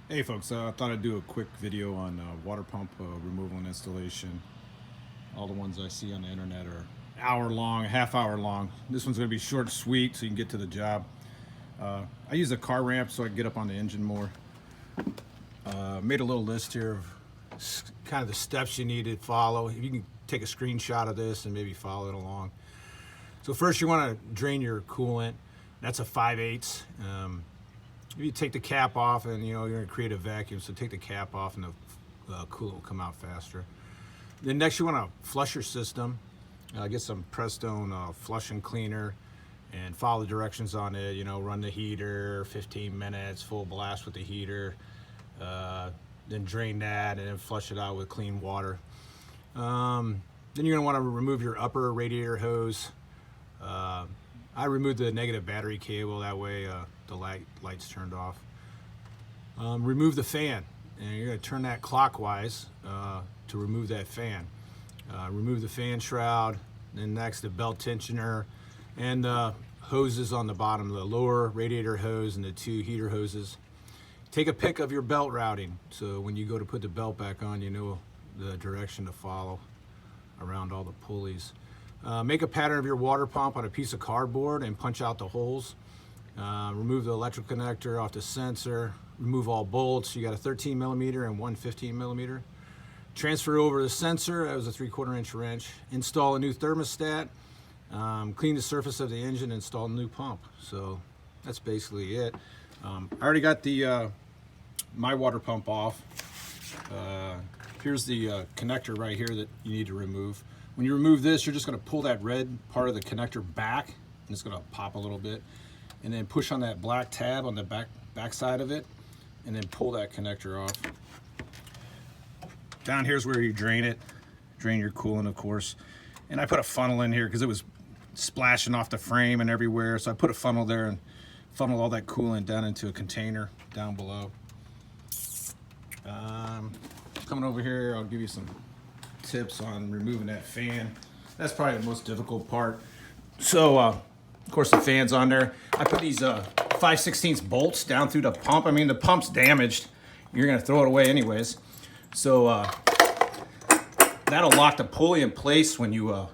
Hey folks, I thought I'd do a quick video on water pump removal and installation. All the ones I see on the internet are hour long, half hour long. This one's going to be short and sweet so you can get to the job. I use a car ramp so I can get up on the engine more. Made a little list here of kind of the steps you need to follow. You can take a screenshot of this and maybe follow it along. So first you want to drain your coolant. That's a 5/8. You take the cap off and you're going to create a vacuum, so take the cap off and the coolant will come out faster. Then next you want to flush your system. Get some Prestone flushing cleaner and follow the directions on it. Run the heater 15 minutes, full blast with the heater, then drain that and then flush it out with clean water. Then you're going to want to remove your upper radiator hose. I removed the negative battery cable, that way the light's turned off. Remove the fan, and you're going to turn that clockwise to remove that fan. Remove the fan shroud, then next the belt tensioner and the hoses on the bottom, the lower radiator hose and the two heater hoses. Take a pic of your belt routing, so when you go to put the belt back on, you know the direction to follow around all the pulleys. Make a pattern of your water pump on a piece of cardboard and punch out the holes. Remove the electrical connector off the sensor. Remove all bolts. You got a 13 millimeter and one 15 millimeter. Transfer over the sensor. That was a 3/4 inch wrench. Install a new thermostat. Clean the surface of the engine. Install a new pump. So that's basically it. I already got the my water pump off. Here's the connector right here that you need to remove. When you remove this, you're just going to pull that red part of the connector back, and it's going to pop a little bit, and then push on that black tab on the back side of it, and then pull that connector off. Down here's where you drain it, drain your coolant, of course. And I put a funnel in here because it was splashing off the frame and everywhere, so I put a funnel there and funnel all that coolant down into a container down below. Coming over here, I'll give you some tips on removing that fan. That's probably the most difficult part. So of course the fan's on there. I put these 5/16 bolts down through the pump. I mean, the pump's damaged, you're gonna throw it away anyways, so that'll lock the pulley in place when you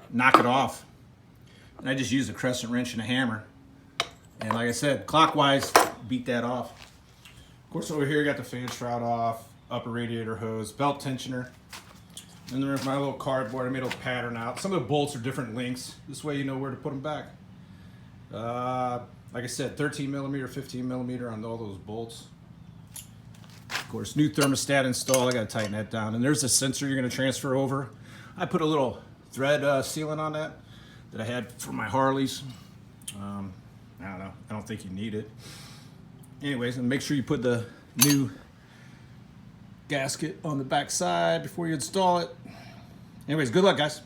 knock it off. And I just use a crescent wrench and a hammer, and like I said, clockwise beat that off. Of course over here I got the fan shroud off, upper radiator hose, belt tensioner. And there's my little cardboard. I made a little pattern out. Some of the bolts are different lengths. This way you know where to put them back. Like I said, 13 millimeter, 15 millimeter on all those bolts. Of course, new thermostat installed. I got to tighten that down. And there's the sensor you're going to transfer over. I put a little thread sealant on that I had for my Harleys. I don't know. I don't think you need it. Anyways, and make sure you put the new gasket on the back side before you install it. Anyways, good luck, guys.